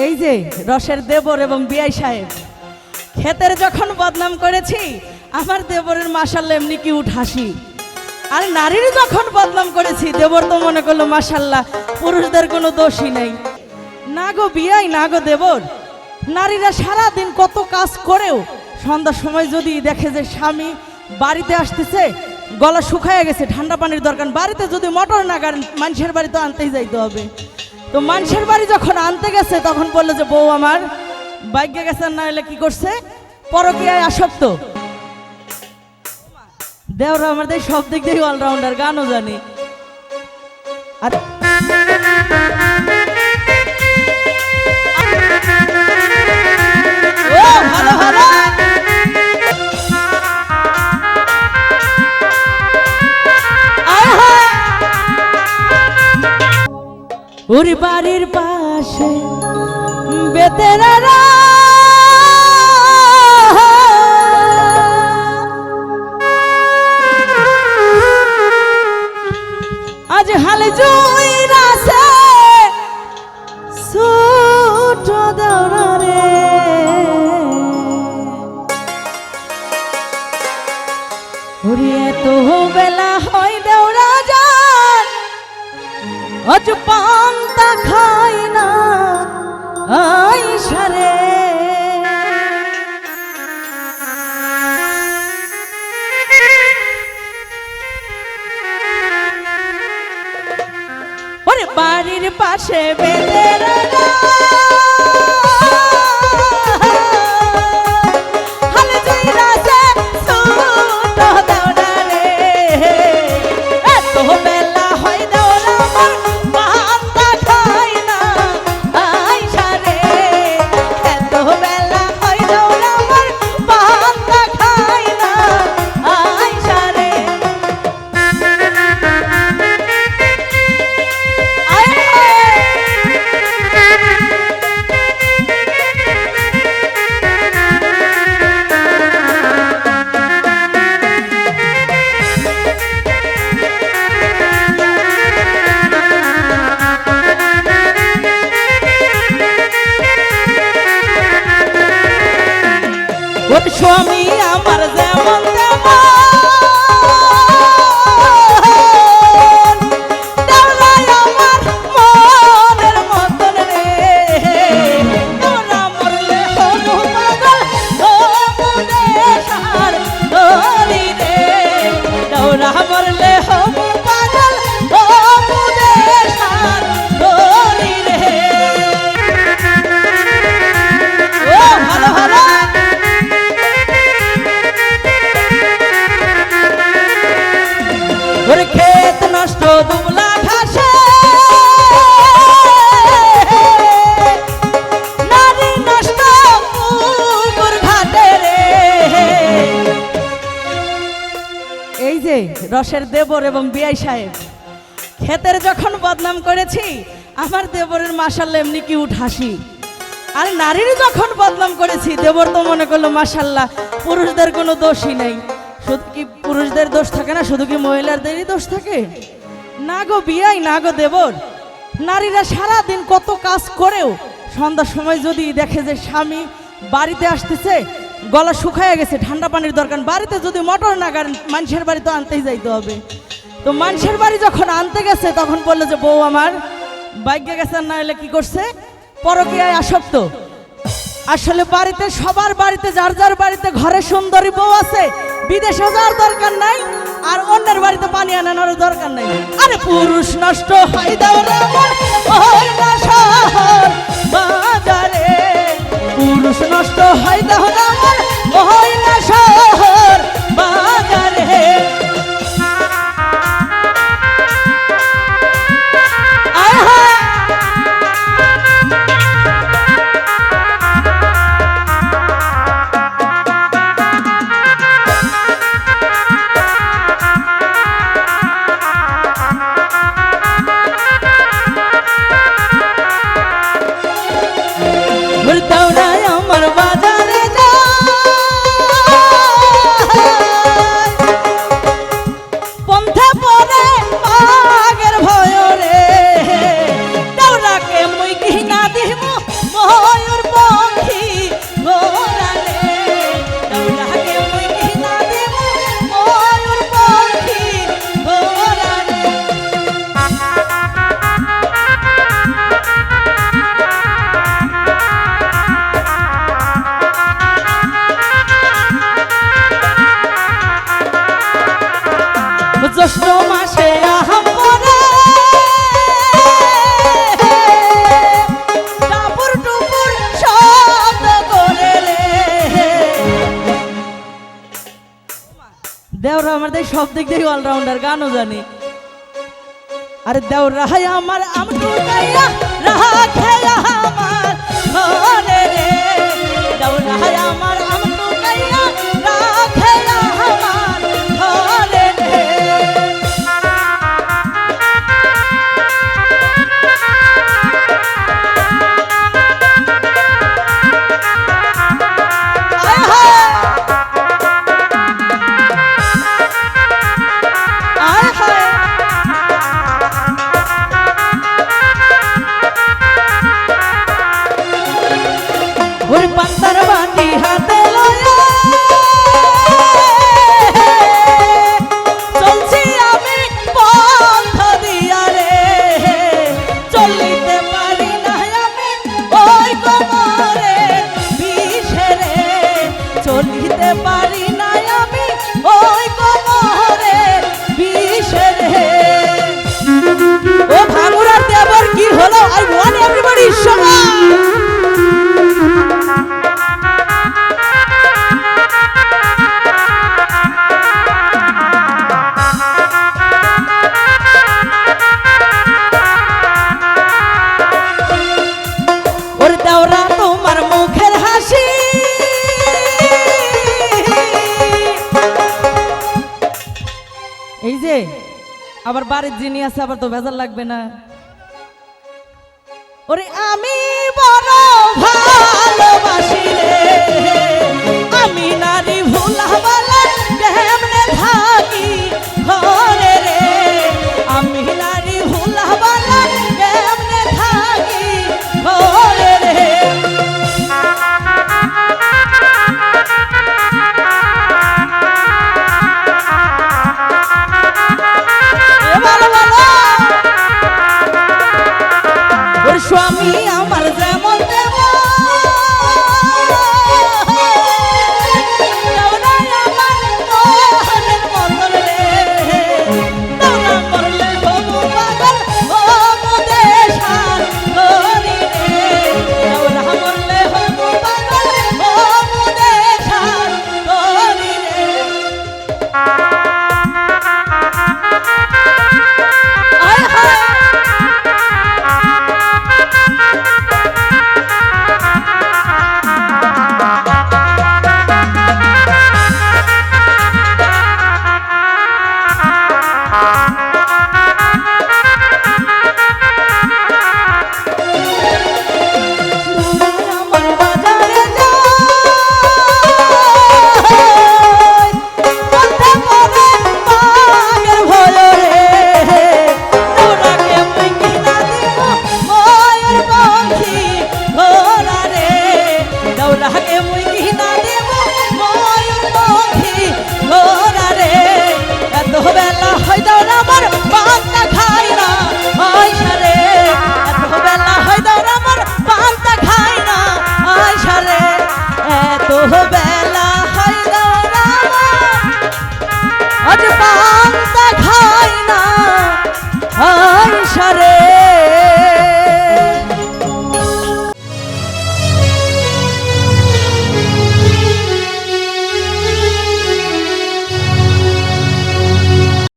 এই যে রসের দেবর এবং বিআই সাহেব ক্ষেতের যখন বদনাম করেছি আমার দেবরের মাশাআল্লাহ এমনি কিউট হাসি, আর নারীর যখন বদনাম করেছি দেবর তো মনে করলো মাশাআল্লাহ পুরুষদের কোনো দোষই নেই। না গো বিআই, না গো দেবর, নারীরা সারা দিন কত কাজ করেও সন্ধ্যার সময় যদি দেখে যে স্বামী বাড়িতে আসতেছে, গলা শুকায় গেছে, ঠান্ডা পানির দরকার, বাড়িতে যদি মোটর না গাড়েন মানুষের বাড়ি তো আনতেই যাইতে হবে। তো মানুষের বাড়ি যখন আনতে গেছে তখন বললো যে বউ আমার বাইকে গেছে, না হলে কি করছে পরকীয়ায় আসক্ত। দেওরা আমাদের সব দিক দিয়ে অলরাউন্ডার, গানও জানি। আর ও ভালো ভালো ওর বাড়ির পাশে বেতেরারা আজ হালে জুইরাছে ছোট দেওরা রে, ওরে এত বেলা হয় দেওরা যান আজ পান্তা খাই না আইসা রে। ওরে বাড়ির পাশে বেতেরারা হালে জুইরাছে ছোট দেওরা রে, এত বেলা হয় দেওরা আমার পান্তা খাই না আইসা রে, এত বেলা হয় দেওরা আমার পান্তা খাই না আইসা রে। ওর স্বামী আমার যেমন তেমন দেওরাই আমার মনের মতন রে, দেওরা মরলে হনু পাগল ও মুদেশার ধরি রে, দেওরা মরলে হনু পাগল ও মুদেশার ধরি রে। ও ভালো ভালো ওরে ক্ষেত নষ্ট দুবলা ঘাসে নারী নষ্ট পুকুর ঘাটে রে। এই যে রসের দেবর এবং বিআই সাহেব ক্ষেতের যখন বদনাম করেছি আমার দেবরের মাশাআল্লাহ এমনি কিউট হাসি, আর নারীর যখন বদনাম করেছি দেবর তো মনে করলো মাশাআল্লাহ পুরুষদের কোনো দোষই নেই। শুধু কি পুরুষদের দোষ থাকে না, শুধু কি মহিলাদেরই দোষ থাকে? না গো বিআই, না গো দেবর, নারীরা সারা দিন কত কাজ করেও সন্ধ্যার সময় যদি দেখে যে স্বামী বাড়িতে আসতেছে, গলা শুকায় গেছে, ঠান্ডা পানির দরকার, বাড়িতে যদি মোটর না গাড়েন মানুষের বাড়ি তো আনতেই যাইতে হবে। তো মানুষের বাড়ি যখন আনতে গেছে তখন বললো যে বউ আমার বাইকে গেছে, না হলে কি করছে পরকীয়ায় আসক্ত। আসলে বাড়িতে সবার বাড়িতে যার যার বাড়িতে ঘরে সুন্দরী বউ আছে, বিদেশে যাওয়ার দরকার নাই, আর অন্যের বাড়িতে পানি আনানোর দরকার নাই। আরে পুরুষ নষ্ট হয় দেওরা আমার হয় না শহর বাজারে, পুরুষ নষ্ট হয় দেওরা আমার হয় না শহর বাজারে। দেওরা আমাদের সব দিক থেকে অলরাউন্ডার, গানও জানি। আরে দেওরা হাই আমার আমটু গাইয়া রাখে আমার ঘরে রে, দেওরা হাই আমার আমটু গাইয়া রাখে আমার ঘরে রে। পান্তার বাটি হাতে লয়া চলছি আমি পথ দিয়া রে, চলিতে পারি না আমি ওই কোমরে বিষে রে, চলিতে পারি না আমি ওই কোমরে বিষে রে। ও ভাঙুরার দেবর কি হলো? আই ওয়ান্ট এভরিবডি শোনা। তোমার মুখের হাসি এই যে আবার বাড়ির যিনি আছে আবার তো ভেজাল লাগবে না। ওরে আমি বড় ভালোবাসি রে, আমি নারী ভুলাবালা কেমনে থাকি ঘরে রে, আমি নারী ভুলাবালা কেমনে থাকি ঘরে রে। স্বামী আমার যেমন हो